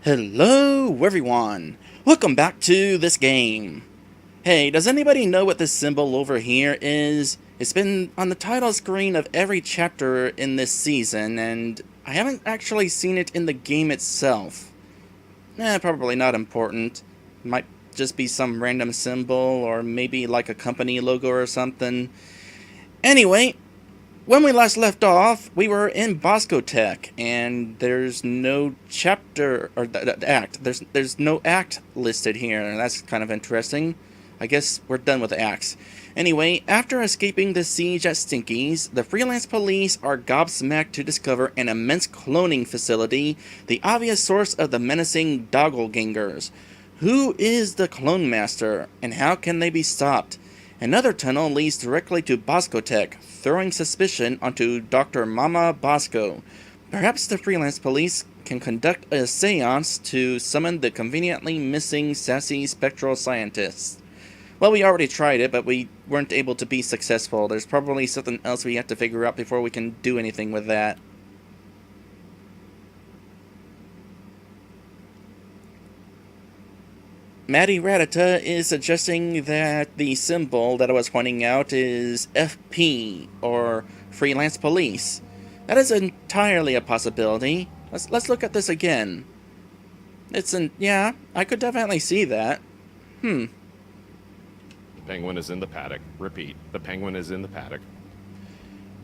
Hello everyone! Welcome back to this game. Hey, does anybody know what this symbol over here is? It's been on the title screen of every chapter in this season, and I haven't actually seen it in the game itself. Probably not important. Might just be some random symbol, or maybe like a company logo or something. Anyway, when we last left off, we were in Bosco Tech, and there's no chapter, or act. There's no act listed here, and that's kind of interesting. I guess we're done with the acts. Anyway, after escaping the siege at Stinkies, the freelance police are gobsmacked to discover an immense cloning facility, the obvious source of the menacing doppelgangers. Who is the clone master, and how can they be stopped? Another tunnel leads directly to Bosco Tech, throwing suspicion onto Dr. Mama Bosco. Perhaps the freelance police can conduct a seance to summon the conveniently missing sassy spectral scientists. Well, we already tried it, but we weren't able to be successful. There's probably something else we have to figure out before we can do anything with that. Maddie Ratata is suggesting that the symbol that I was pointing out is FP, or Freelance Police. That is entirely a possibility. Let's look at this again. Yeah, I could definitely see that. The penguin is in the paddock. Repeat, the penguin is in the paddock.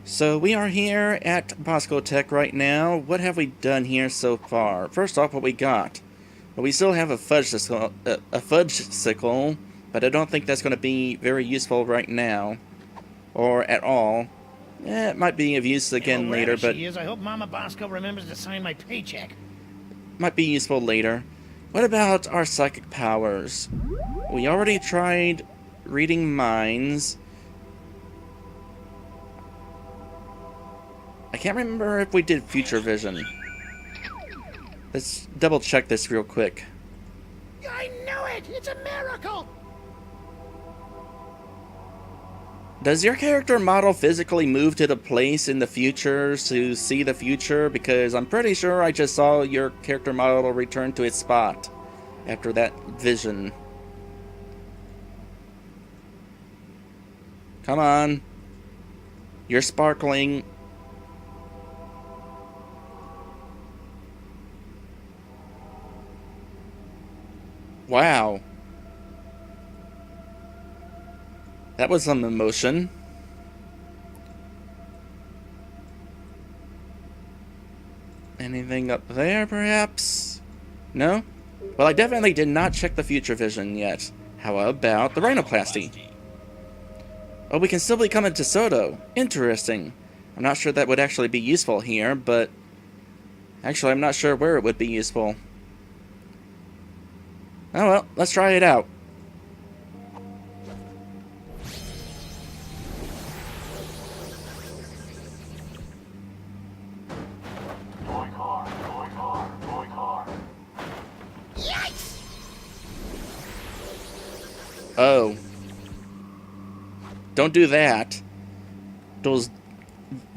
So we are here at Bosco Tech right now. What have we done here so far? First off, what we got. Well, we still have a fudge sickle, but I don't think that's going to be very useful right now, or at all. It might be of use again later, but she is. I hope Mama Bosco remembers to sign my paycheck. Might be useful later. What about our psychic powers? We already tried reading minds. I can't remember if we did future vision. Let's double check this real quick. I knew it! It's a miracle! Does your character model physically move to the place in the future to see the future? Because I'm pretty sure I just saw your character model return to its spot after that vision. Come on. You're sparkling. Wow. That was some emotion. Anything up there, perhaps? No? Well, I definitely did not check the future vision yet. How about the rhinoplasty? Oh, we can still become a DeSoto. Interesting. I'm not sure that would actually be useful here, but actually I'm not sure where it would be useful. Oh well, let's try it out. Toy car, toy car, toy car. Yikes! Oh. Don't do that. Those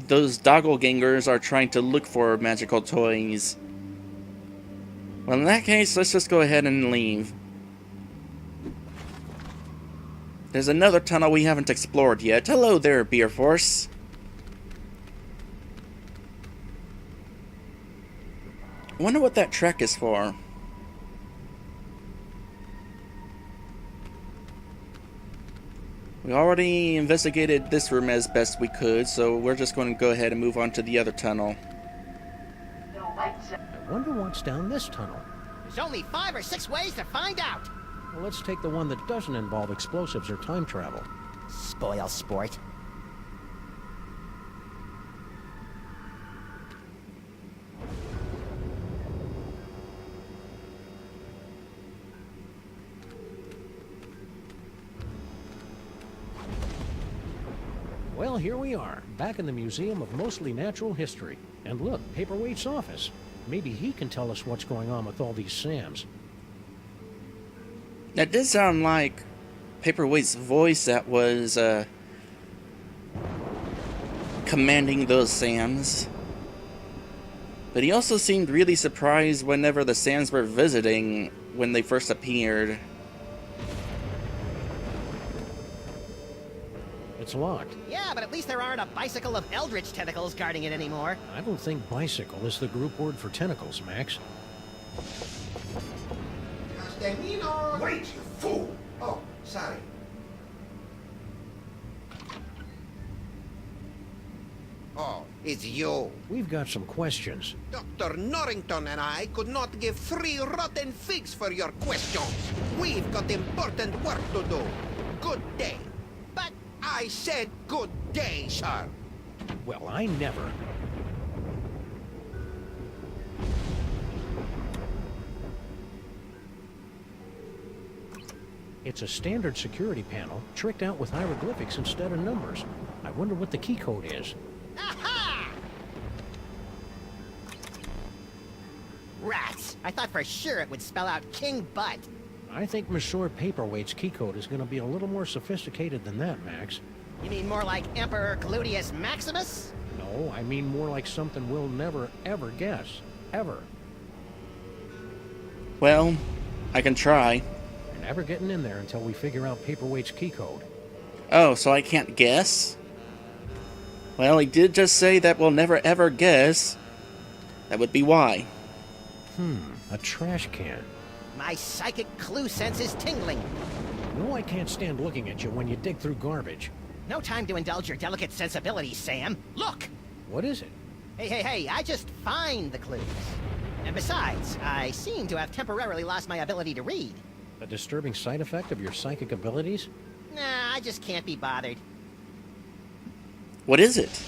doppelgangers are trying to look for magical toys. Well, in that case, let's just go ahead and leave. There's another tunnel we haven't explored yet. Hello there, Beer Force. I wonder what that trek is for. We already investigated this room as best we could, so we're just going to go ahead and move on to the other tunnel. I wonder what's down this tunnel. There's only 5 or 6 ways to find out. Well, let's take the one that doesn't involve explosives or time travel. Spoil sport. Well, here we are, back in the Museum of Mostly Natural History. And look, Paperweight's office. Maybe he can tell us what's going on with all these Sams. That did sound like Paperweight's voice that was, commanding those Sams. But he also seemed really surprised whenever the Sands were visiting when they first appeared. It's locked. Yeah, but at least there aren't a bicycle of eldritch tentacles guarding it anymore. I don't think bicycle is the group word for tentacles, Max. Wait, you fool! Oh, sorry. Oh, it's you. We've got some questions. Dr. Norrington and I could not give 3 rotten figs for your questions. We've got important work to do. Good day. But I said good day, sir. Well, I never. It's a standard security panel, tricked out with hieroglyphics instead of numbers. I wonder what the key code is. aha! Rats! I thought for sure it would spell out King Butt. I think Monsieur Paperweight's key code is going to be a little more sophisticated than that, Max. You mean more like Emperor Gluteus Maximus? No, I mean more like something we'll never, ever guess. Ever. Well, I can try. We're never getting in there until we figure out Paperweight's key code. Oh, so I can't guess? Well, he did just say that we'll never ever guess. That would be why. A trash can. My psychic clue sense is tingling. No, I can't stand looking at you when you dig through garbage. No time to indulge your delicate sensibilities, Sam. Look! What is it? Hey, I just find the clues. And besides, I seem to have temporarily lost my ability to read. A disturbing side effect of your psychic abilities? Nah, I just can't be bothered. What is it?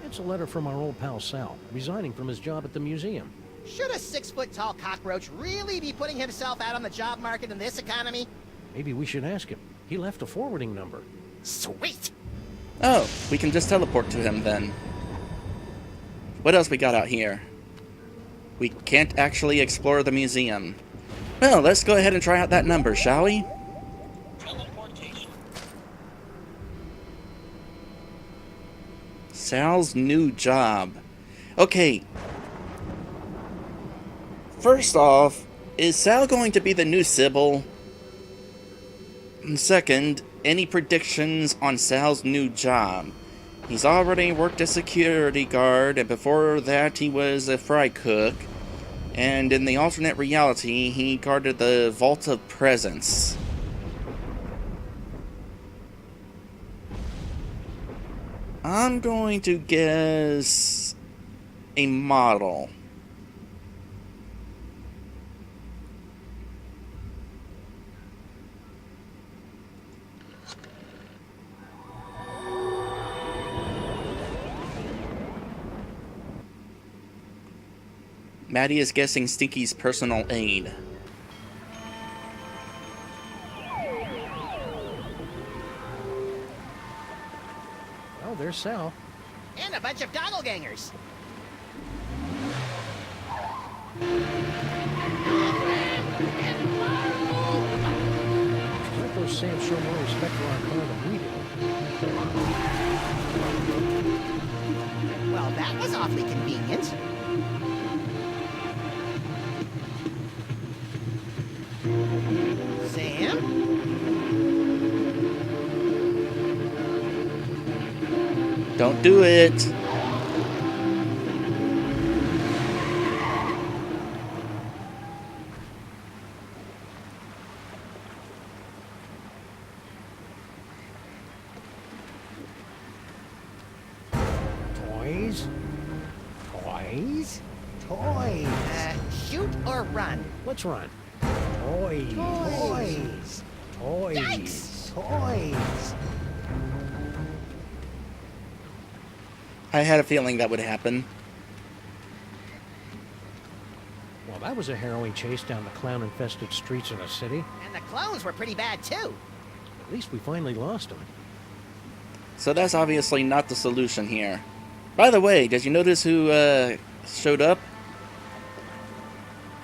It's a letter from our old pal Sal, resigning from his job at the museum. Should a 6-foot-tall cockroach really be putting himself out on the job market in this economy? Maybe we should ask him. He left a forwarding number. Sweet! Oh, we can just teleport to him then. What else we got out here? We can't actually explore the museum. Well, let's go ahead and try out that number, shall we? Teleportation. Sal's new job. Okay. First off, is Sal going to be the new Sybil? And second, any predictions on Sal's new job? He's already worked as security guard, and before that he was a fry cook. And in the alternate reality, he guarded the Vault of Presence. I'm going to guess a model. Maddie is guessing Stinky's personal aide. Oh, there's Sal. And a bunch of doppelgangers. Let those Sam show more respect for our car than we do. Well, that was awfully convenient. Sam? Don't do it! Toys? Toys? Toys! Shoot or run? Let's run. Toys. Toys. Toys. Yikes. Toys. I had a feeling that would happen. Well, that was a harrowing chase down the clown-infested streets of the city. And the clones were pretty bad, too. At least we finally lost them. So that's obviously not the solution here. By the way, did you notice who showed up?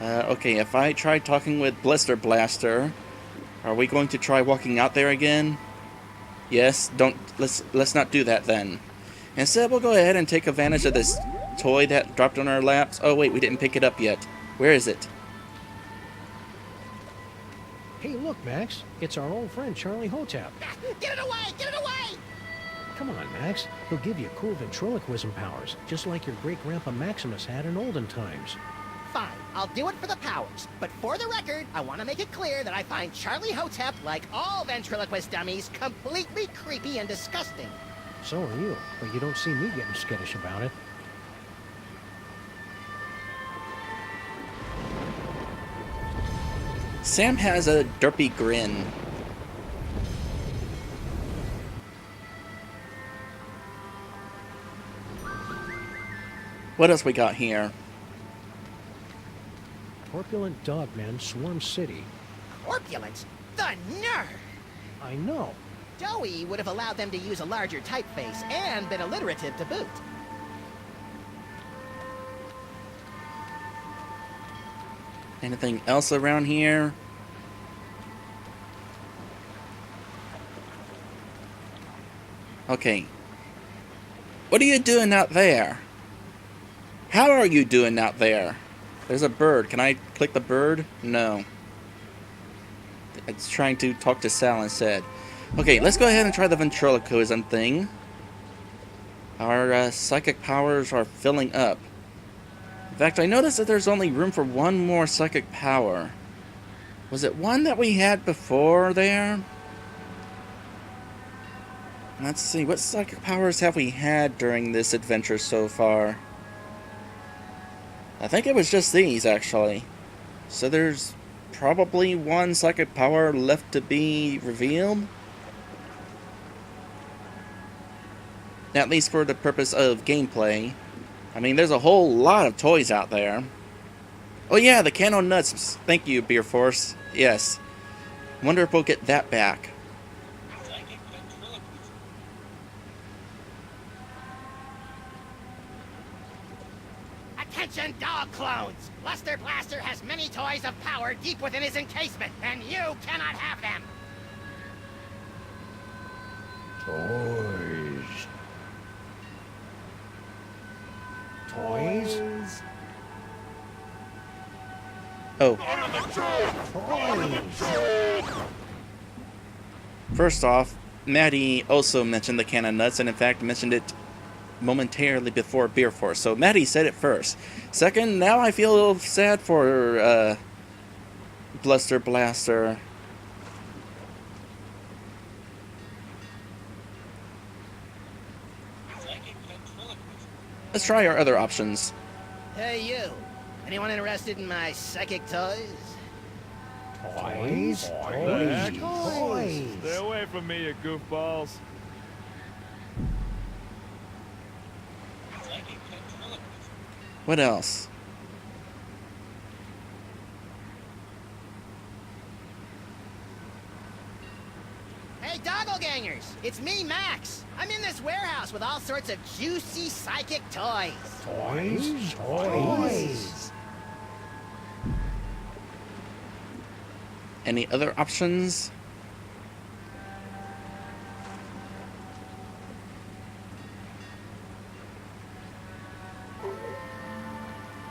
Okay, if I try talking with Blister Blaster, are we going to try walking out there again? Yes, let's not do that then. Instead, we'll go ahead and take advantage of this toy that dropped on our laps. Oh wait, we didn't pick it up yet. Where is it? Hey, look, Max. It's our old friend Charlie Hotep. Get it away! Get it away! Come on, Max. He'll give you cool ventriloquism powers, just like your great-grandpa Maximus had in olden times. Fine, I'll do it for the powers. But for the record, I want to make it clear that I find Charlie Hotep, like all ventriloquist dummies, completely creepy and disgusting. So are you, but you don't see me getting skittish about it. Sam has a derpy grin. What else we got here? Corpulent dogmen swarm city. Corpulence? The nerve! I know. Joey would have allowed them to use a larger typeface and been alliterative to boot. Anything else around here? Okay. What are you doing out there? How are you doing out there? There's a bird. Can I click the bird? No. It's trying to talk to Sal instead. Okay, let's go ahead and try the ventriloquism thing. Our psychic powers are filling up. In fact, I noticed that there's only room for one more psychic power. Was it one that we had before there? Let's see, what psychic powers have we had during this adventure so far? I think it was just these, actually. So there's probably one psychic power left to be revealed? At least for the purpose of gameplay. I mean, there's a whole lot of toys out there. Oh yeah, the Cano Nuts. Thank you, Beer Force. Yes. Wonder if we'll get that back. Psychic ventriloquism. Attention, dog clones! Luster Blaster has many toys of power deep within his encasement, and you cannot have them! Toys. Toys? Oh. Toys. First off, Maddie also mentioned the Can of Nuts, and in fact mentioned it momentarily before Beer Force. So Maddie said it first. Second, now I feel sad for Bluster Blaster. Psychic ventriloquism. Let's try our other options. Hey, you. Anyone interested in my psychic toys? Toys? Toys? Toys. Stay away from me, you goofballs. Psychic ventriloquism. What else? Hey, doppelgangers! It's me, Max! I'm in this warehouse with all sorts of juicy psychic toys. Toys? Toys. Any other options?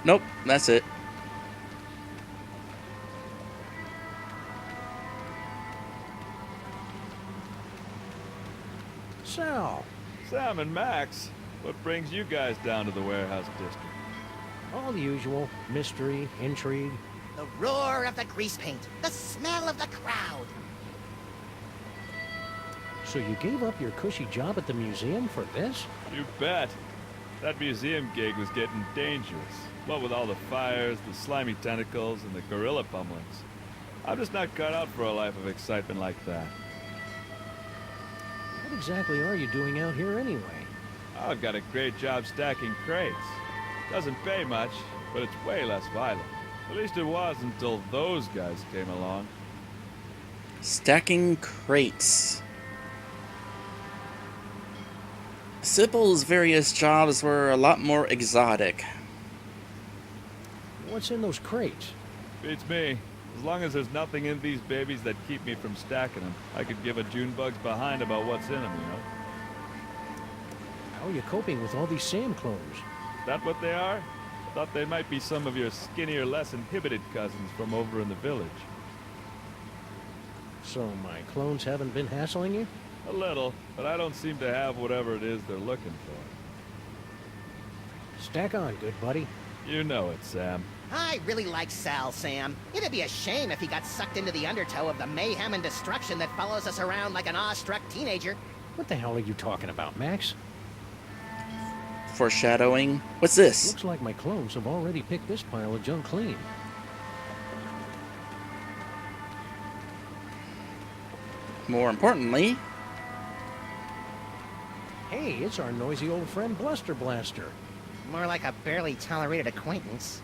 Nope, that's it. Sal. Sam and Max, what brings you guys down to the warehouse district? All the usual. Mystery, intrigue. The roar of the grease paint, the smell of the crowd. So you gave up your cushy job at the museum for this? You bet. That museum gig was getting dangerous. What with all the fires, the slimy tentacles, and the gorilla pummelings. I'm just not cut out for a life of excitement like that. What exactly are you doing out here anyway? I've got a great job stacking crates. Doesn't pay much, but it's way less violent. At least it was until those guys came along. Stacking crates. Sybil's various jobs were a lot more exotic. What's in those crates? Beats me. As long as there's nothing in these babies that keep me from stacking them, I could give a Junebug's behind about what's in them, you know? How are you coping with all these Sam clones? That what they are? Thought they might be some of your skinnier, less inhibited cousins from over in the village. So my clones haven't been hassling you? A little, but I don't seem to have whatever it is they're looking for. Stack on, good buddy. You know it, Sam. I really like Sal, Sam. It'd be a shame if he got sucked into the undertow of the mayhem and destruction that follows us around like an awestruck teenager. What the hell are you talking about, Max? Foreshadowing. What's this? Looks like my clones have already picked this pile of junk clean. More importantly, Hey, it's our noisy old friend Bluster Blaster. More like a barely tolerated acquaintance.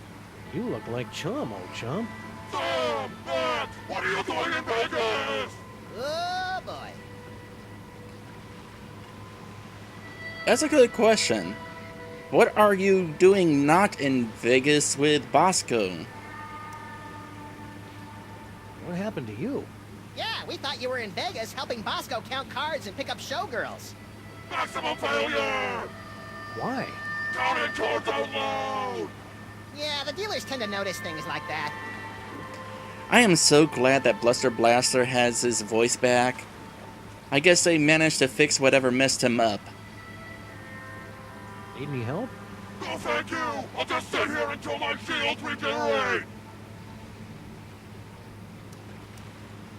You look like Chum, old chum. Sam! Max! What are you doing in Vegas? Oh, boy. that's a good question. What are you doing not in Vegas with Bosco? What happened to you? Yeah, we thought you were in Vegas helping Bosco count cards and pick up showgirls. Maximum failure! Why? Counting cards out loud! Yeah, the dealers tend to notice things like that. I am so glad that Bluster Blaster has his voice back. I guess they managed to fix whatever messed him up. Need any help? No thank you! I'll just sit here until my shields regenerate!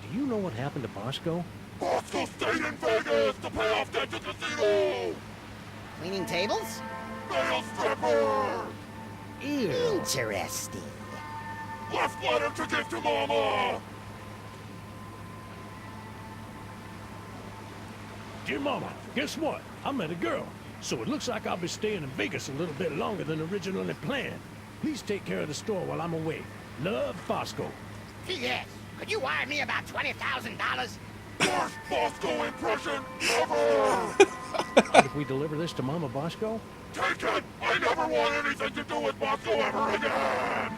Do you know what happened to Bosco? Bosco stayed in Vegas to pay off debt to casino! Cleaning tables? Male stripper! Ew. Interesting. Left letter to give to Mama! Dear Mama, guess what? I met a girl, so it looks like I'll be staying in Vegas a little bit longer than originally planned. Please take care of the store while I'm away. Love, Bosco. P.S. Could you wire me about $20,000? Worst Bosco impression ever! Mind if we deliver this to Mama Bosco? Take it! I never want anything to do with Bosco ever again!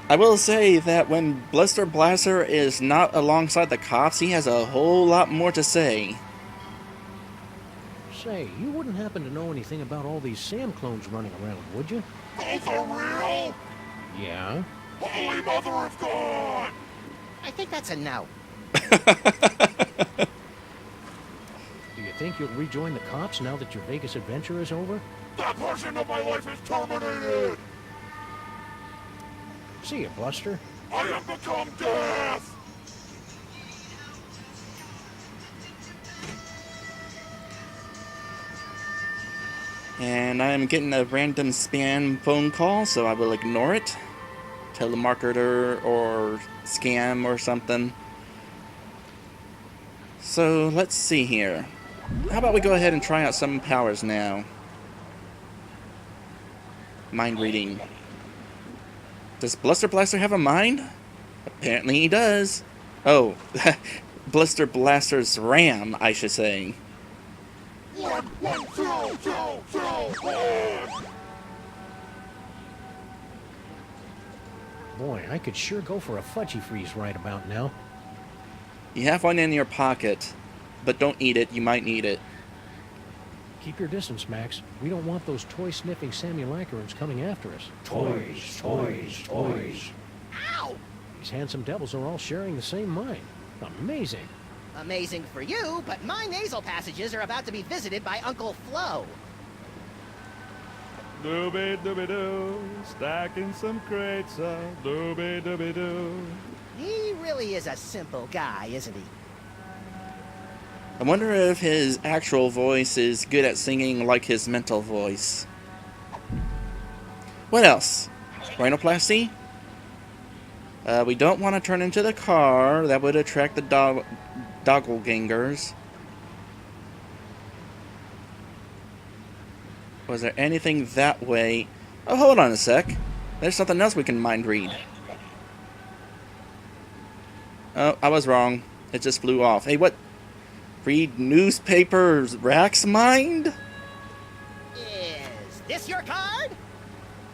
I will say that when Bluster Blaster is not alongside the cops, he has a whole lot more to say. Say, you wouldn't happen to know anything about all these Sam clones running around, would you? Those are real? Yeah? Holy Mother of God! I think that's a no. Do you think you'll rejoin the cops now that your Vegas adventure is over? That portion of my life is terminated! See you, Bluster. I have become death! And I am getting a random spam phone call, so I will ignore it. Telemarketer or scam or something. So let's see here. How about we go ahead and try out some powers now? Mind reading. Does Bluster Blaster have a mind? Apparently he does. Oh, Bluster Blaster's RAM, I should say. 1, 1, 2, 2, 2, 1! Boy, I could sure go for a fudgy freeze right about now. You have one in your pocket, but don't eat it, you might need it. Keep your distance, Max. We don't want those toy-sniffing Samulakarans coming after us. Toys, toys, toys. Ow! These handsome devils are all sharing the same mind. Amazing. Amazing for you, but my nasal passages are about to be visited by Uncle Flo. Dooby dooby doo, stacking some crates up. Dooby dooby doo. He really is a simple guy, isn't he? I wonder if his actual voice is good at singing like his mental voice. What else? Rhinoplasty? We don't want to turn into the car. That would attract the doppelgangers. Was there anything that way? Oh, hold on a sec. There's something else we can mind read. Oh, I was wrong. It just flew off. Hey, what? Read newspapers Rack's mind? Is this your card?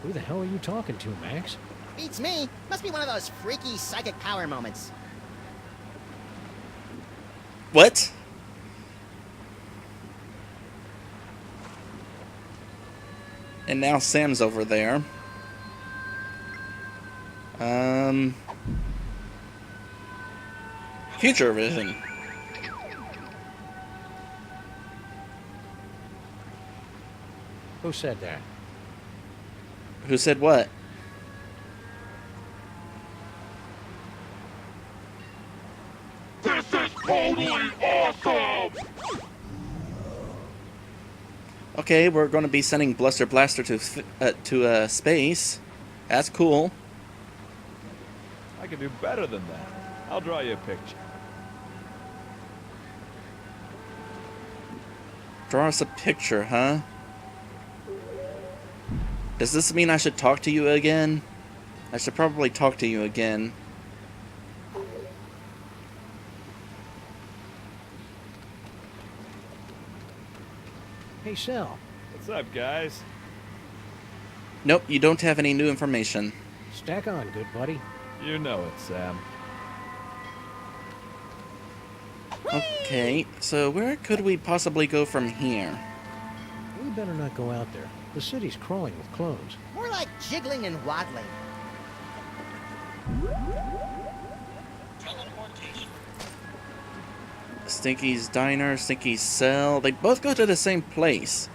Who the hell are you talking to, Max? Beats me. Must be one of those freaky psychic power moments. What? And now Sam's over there. Future vision. Who said that? Who said what? This is totally awesome! Okay, we're going to be sending Bluster Blaster to space. That's cool. I can do better than that. I'll draw you a picture. Draw us a picture, huh? Does this mean I should talk to you again? I should probably talk to you again. Hey, Sal. What's up, guys? Nope, you don't have any new information. Stack on, good buddy. You know it, Sam. Okay, so where could we possibly go from here? We better not go out there. The city's crawling with clones. More like jiggling and waddling. Teleportation. Stinkies Diner, Stinkies Cell, they both go to the same place.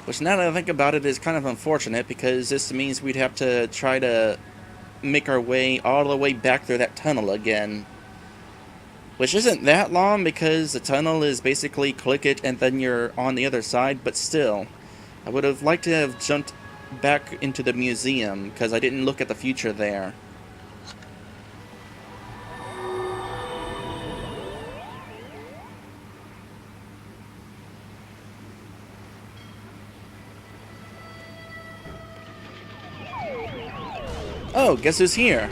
Which, now that I think about it, is kind of unfortunate, because this means we'd have to try to make our way all the way back through that tunnel again. Which isn't that long, because the tunnel is basically click it and then you're on the other side, but still. I would have liked to have jumped back into the museum, because I didn't look at the future there. Oh, guess who's here?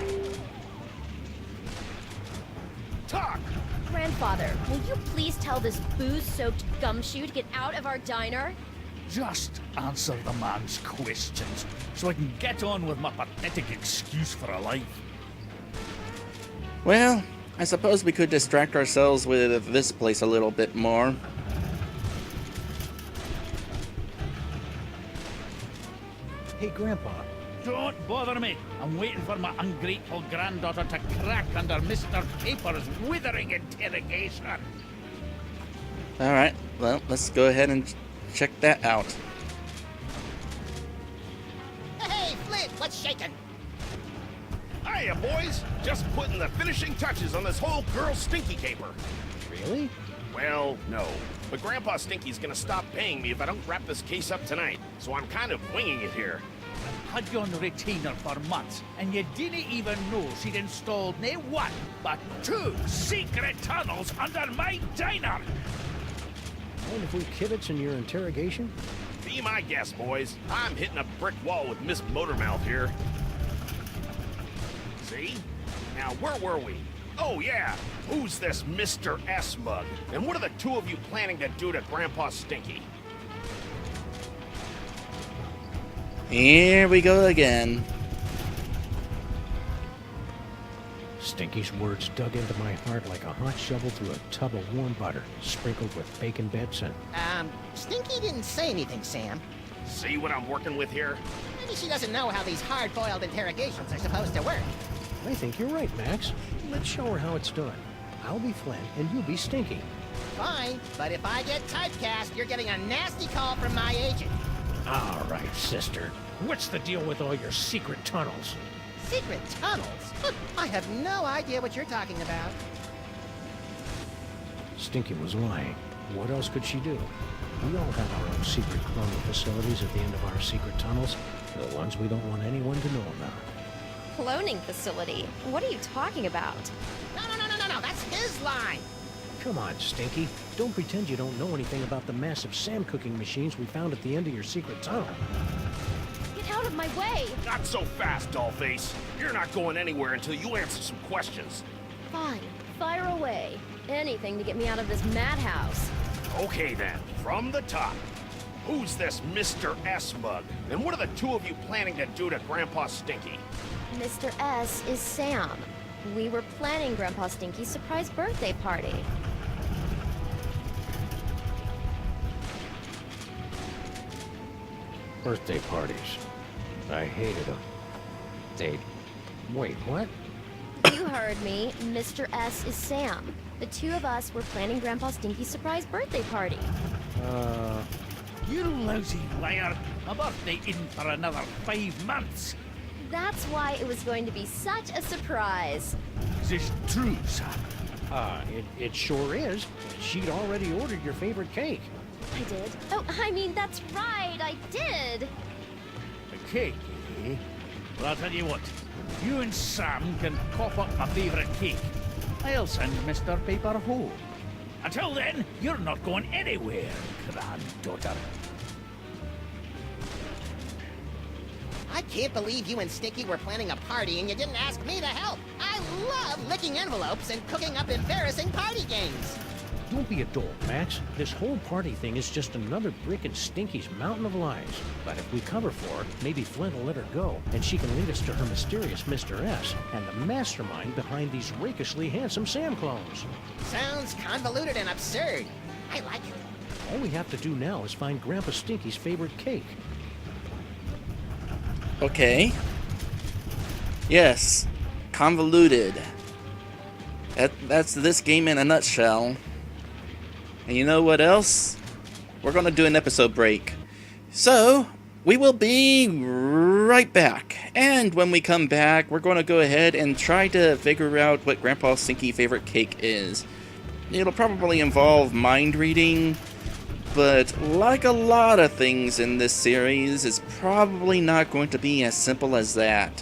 Grandfather, will you please tell this booze-soaked gumshoe to get out of our diner? Just answer the man's questions so I can get on with my pathetic excuse for a life. Well, I suppose we could distract ourselves with this place a little bit more. Hey, Grandpa. Don't bother me. I'm waiting for my ungrateful granddaughter to crack under Mr. Paper's withering interrogation. Alright, well, let's go ahead and check that out. Hey, Flint, what's shaking? Hiya, boys! Just putting the finishing touches on this whole Girl Stinky caper. Really? Well, no. But Grandpa Stinky's gonna stop paying me if I don't wrap this case up tonight, so I'm kind of winging it here. Had you on retainer for months, and you didn't even know she'd installed nae one, but 2 secret tunnels under my diner! Mind if we kibitz in your interrogation? Be my guest, boys. I'm hitting a brick wall with Miss Motormouth here. See? Now, where were we? Oh, yeah. Who's this Mr. S mug? And what are the two of you planning to do to Grandpa Stinky? Here we go again. Stinky's words dug into my heart like a hot shovel through a tub of warm butter, sprinkled with bacon bits and... Stinky didn't say anything, Sam. See what I'm working with here? Maybe she doesn't know how these hard-boiled interrogations are supposed to work. I think you're right, Max. Let's show her how it's done. I'll be Flynn, and you be Stinky. Fine, but if I get typecast, you're getting a nasty call from my agent. All right, sister. What's the deal with all your secret tunnels? Secret tunnels? I have no idea what you're talking about. Stinky was lying. What else could she do? We all have our own secret cloning facilities at the end of our secret tunnels. The ones we don't want anyone to know about. Cloning facility? What are you talking about? No, that's his line. Come on, Stinky. Don't pretend you don't know anything about the massive Sam cooking machines we found at the end of your secret tunnel. Get out of my way! Not so fast, dollface. You're not going anywhere until you answer some questions. Fine, fire away. Anything to get me out of this madhouse. Okay then, from the top. Who's this Mr. S mug? And what are the two of you planning to do to Grandpa Stinky? Mr. S is Sam. We were planning Grandpa Stinky's surprise birthday party. Birthday parties. I hated them. Wait, what? You heard me. Mr. S is Sam. The two of us were planning Grandpa Stinky's surprise birthday party. You lousy liar. My birthday isn't for another 5 months. That's why it was going to be such a surprise. Is this true, son? It sure is. She'd already ordered your favorite cake. I did. Oh, I mean, that's right. I did. A cake, eh? Well, I'll tell you what. You and Sam can cough up my favorite cake. I'll send Mr. Paper home. Until then, you're not going anywhere, granddaughter. I can't believe you and Stinky were planning a party and you didn't ask me to help. I love licking envelopes and cooking up embarrassing party games. Don't be a dolt, Max. This whole party thing is just another brick in Stinky's mountain of lies. But if we cover for her, maybe Flint will let her go, and she can lead us to her mysterious Mr. S and the mastermind behind these rakishly handsome Sam clones. Sounds convoluted and absurd. I like it. All we have to do now is find Grandpa Stinky's favorite cake. Okay. Yes. Convoluted. That's this game in a nutshell. And you know what else? We're going to do an episode break. So, we will be right back. And when we come back, we're going to go ahead and try to figure out what Grandpa Stinky's favorite cake is. It'll probably involve mind reading, but like a lot of things in this series, it's probably not going to be as simple as that.